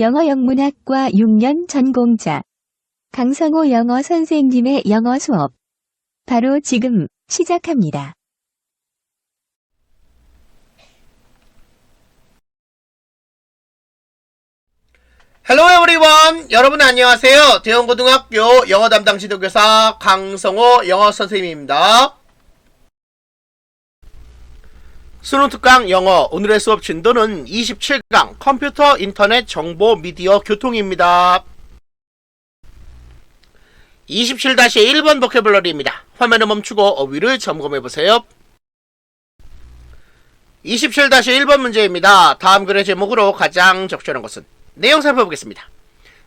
영어영문학과 6년 전공자 강성호 영어 선생님의 영어 수업 바로 지금 시작합니다. Hello everyone! 여러분 안녕하세요. 대원고등학교 영어 담당 지도교사 강성호 영어 선생님입니다. 수능 특강 영어 오늘의 수업 진도는 27강 컴퓨터, 인터넷, 정보, 미디어, 교통입니다. 27-1번 보캐블러리입니다. 화면을 멈추고 어휘를 점검해보세요. 27-1번 문제입니다. 다음 글의 제목으로 가장 적절한 것은? 내용 살펴보겠습니다.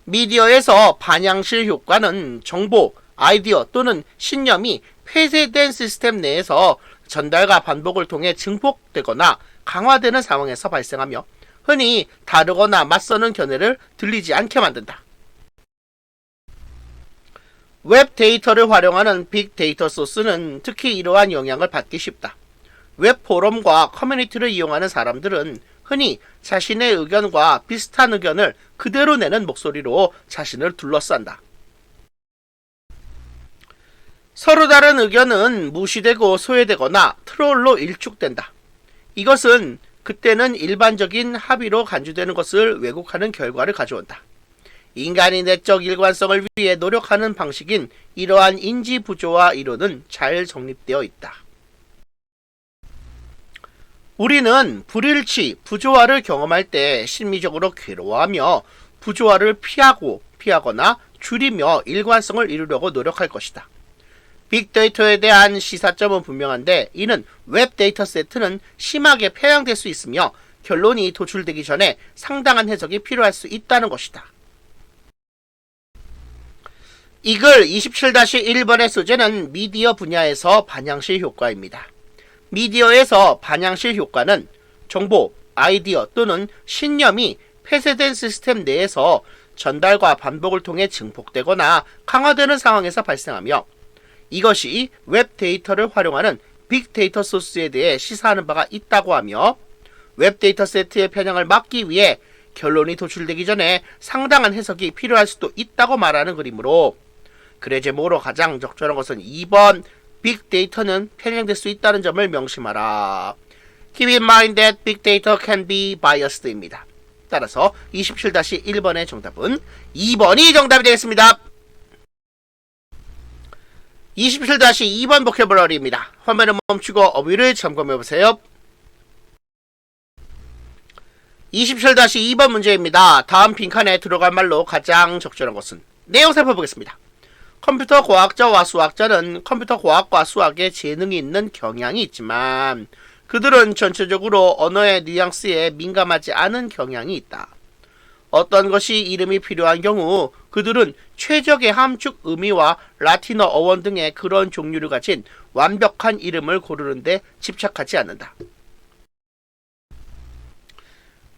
미디어에서 반향실 효과는 정보, 아이디어 또는 신념이 폐쇄된 시스템 내에서 전달과 반복을 통해 증폭되거나 강화되는 상황에서 발생하며 흔히 다르거나 맞서는 견해를 들리지 않게 만든다. 웹 데이터를 활용하는 빅데이터 소스는 특히 이러한 영향을 받기 쉽다. 웹 포럼과 커뮤니티를 이용하는 사람들은 흔히 자신의 의견과 비슷한 의견을 그대로 내는 목소리로 자신을 둘러싼다. 서로 다른 의견은 무시되고 소외되거나 트롤로 일축된다. 이것은 그때는 일반적인 합의로 간주되는 것을 왜곡하는 결과를 가져온다. 인간이 내적 일관성을 위해 노력하는 방식인 이러한 인지 부조화 이론은 잘 정립되어 있다. 우리는 불일치, 부조화를 경험할 때 심리적으로 괴로워하며 부조화를 피하거나 줄이며 일관성을 이루려고 노력할 것이다. 빅데이터에 대한 시사점은 분명한데 이는 웹데이터 세트는 심하게 편향될 수 있으며 결론이 도출되기 전에 상당한 해석이 필요할 수 있다는 것이다. 이 글 27-1번의 소재는 미디어 분야에서 반향실 효과입니다. 미디어에서 반향실 효과는 정보, 아이디어 또는 신념이 폐쇄된 시스템 내에서 전달과 반복을 통해 증폭되거나 강화되는 상황에서 발생하며 이것이 웹 데이터를 활용하는 빅데이터 소스에 대해 시사하는 바가 있다고 하며 웹 데이터 세트의 편향을 막기 위해 결론이 도출되기 전에 상당한 해석이 필요할 수도 있다고 말하는 그림으로 글의 제목으로 가장 적절한 것은 2번 빅데이터는 편향될 수 있다는 점을 명심하라. Keep in mind that big data can be biased입니다. 따라서 27-1번의 정답은 2번이 정답이 되겠습니다. 27-2번 보캐블러리입니다. 화면을 멈추고 어휘를 점검해보세요. 27-2번 문제입니다. 다음 빈칸에 들어갈 말로 가장 적절한 것은? 내용 살펴보겠습니다. 컴퓨터 과학자와 수학자는 컴퓨터 과학과 수학에 재능이 있는 경향이 있지만 그들은 전체적으로 언어의 뉘앙스에 민감하지 않은 경향이 있다. 어떤 것이 이름이 필요한 경우 그들은 최적의 함축 의미와 라틴어 어원 등의 그런 종류를 가진 완벽한 이름을 고르는 데 집착하지 않는다.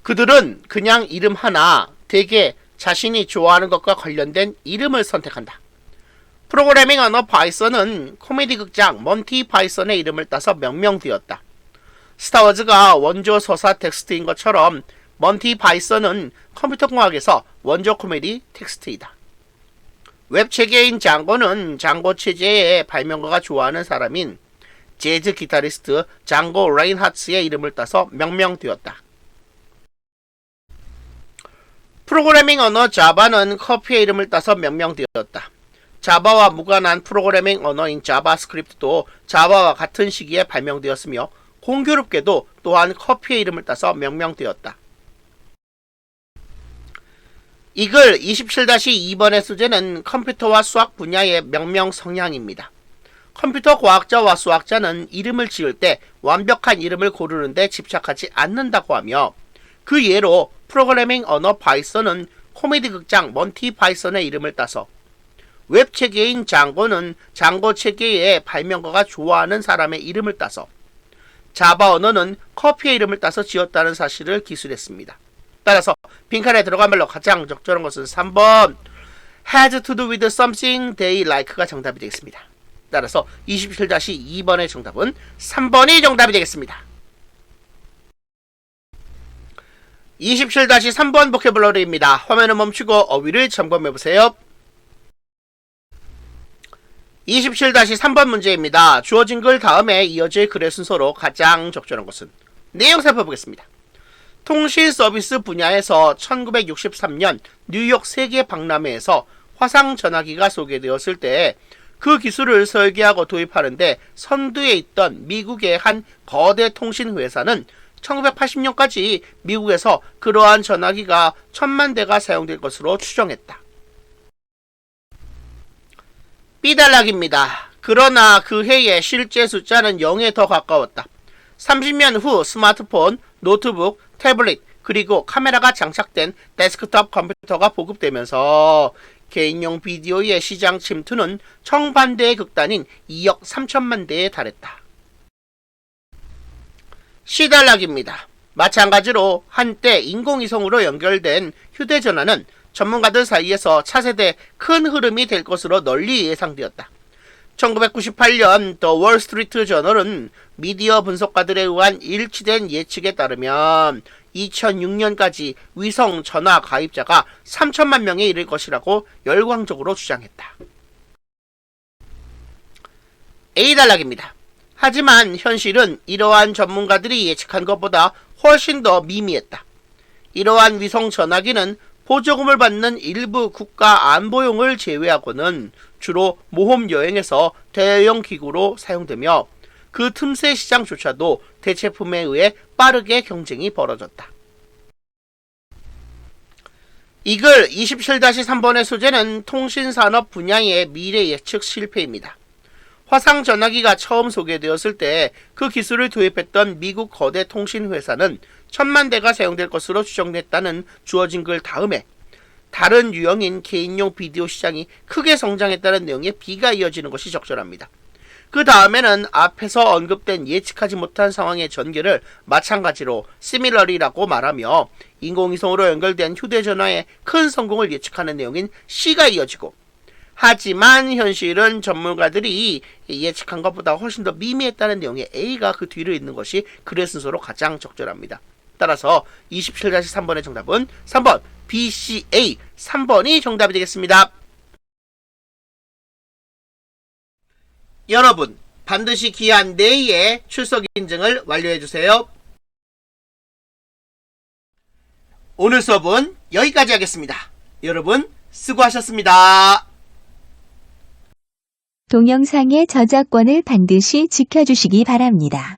그들은 그냥 이름 하나, 대개 자신이 좋아하는 것과 관련된 이름을 선택한다. 프로그래밍 언어 파이썬은 코미디 극장 몬티 파이썬의 이름을 따서 명명되었다. 스타워즈가 원조 서사 텍스트인 것처럼 몬티 파이썬은 컴퓨터공학에서 원조 코미디 텍스트이다. 웹 체계인 장고는 장고 체제의 발명가가 좋아하는 사람인 재즈 기타리스트 장고 레인하츠의 이름을 따서 명명되었다. 프로그래밍 언어 자바는 커피의 이름을 따서 명명되었다. 자바와 무관한 프로그래밍 언어인 자바스크립트도 자바와 같은 시기에 발명되었으며 공교롭게도 또한 커피의 이름을 따서 명명되었다. 이 글 27-2번의 소재는 컴퓨터와 수학 분야의 명명 성향입니다. 컴퓨터 과학자와 수학자는 이름을 지을 때 완벽한 이름을 고르는 데 집착하지 않는다고 하며 그 예로 프로그래밍 언어 파이썬은 코미디 극장 몬티 파이썬의 이름을 따서 웹 체계인 장고는 장고 체계의 발명가가 좋아하는 사람의 이름을 따서 자바 언어는 커피의 이름을 따서 지었다는 사실을 기술했습니다. 따라서 빈칸에 들어간 말로 가장 적절한 것은 3번 has to do with something they like가 정답이 되겠습니다. 따라서 27-2번의 정답은 3번이 정답이 되겠습니다. 27-3번 보캐블러리입니다. 화면을 멈추고 어휘를 점검해보세요. 27-3번 문제입니다. 주어진 글 다음에 이어질 글의 순서로 가장 적절한 것은? 내용 살펴보겠습니다. 통신 서비스 분야에서 1963년 뉴욕 세계 박람회에서 화상 전화기가 소개되었을 때 그 기술을 설계하고 도입하는데 선두에 있던 미국의 한 거대 통신 회사는 1980년까지 미국에서 그러한 전화기가 1000만 대가 사용될 것으로 추정했다. B단락입니다. 그러나 그 해의 실제 숫자는 0에 더 가까웠다. 30년 후 스마트폰, 노트북, 태블릿, 그리고 카메라가 장착된 데스크톱 컴퓨터가 보급되면서 개인용 비디오의 시장 침투는 정반대의 극단인 2억 3천만 대에 달했다. C단락입니다. 마찬가지로 한때 인공위성으로 연결된 휴대전화는 전문가들 사이에서 차세대 큰 흐름이 될 것으로 널리 예상되었다. 1998년 더 월스트리트 저널은 미디어 분석가들에 의한 일치된 예측에 따르면 2006년까지 위성 전화 가입자가 3천만 명에 이를 것이라고 열광적으로 주장했다. A단락입니다. 하지만 현실은 이러한 전문가들이 예측한 것보다 훨씬 더 미미했다. 이러한 위성 전화기는 보조금을 받는 일부 국가 안보용을 제외하고는 주로 모험 여행에서 대형 기구로 사용되며 그 틈새 시장조차도 대체품에 의해 빠르게 경쟁이 벌어졌다. 이 글 27-3번의 소재는 통신산업 분야의 미래 예측 실패입니다. 화상 전화기가 처음 소개되었을 때 그 기술을 도입했던 미국 거대 통신 회사는 1000만 대가 사용될 것으로 추정됐다는 주어진 글 다음에 다른 유형인 개인용 비디오 시장이 크게 성장했다는 내용의 B가 이어지는 것이 적절합니다. 그 다음에는 앞에서 언급된 예측하지 못한 상황의 전개를 마찬가지로 similarly라고 말하며 인공위성으로 연결된 휴대전화의 큰 성공을 예측하는 내용인 C가 이어지고, 하지만 현실은 전문가들이 예측한 것보다 훨씬 더 미미했다는 내용의 A가 그 뒤로 있는 것이 글의 순서로 가장 적절합니다. 따라서 27-3번의 정답은 3번 B, C, A 3번이 정답이 되겠습니다. 여러분, 반드시 기한 내에 출석 인증을 완료해주세요. 오늘 수업은 여기까지 하겠습니다. 여러분, 수고하셨습니다. 동영상의 저작권을 반드시 지켜주시기 바랍니다.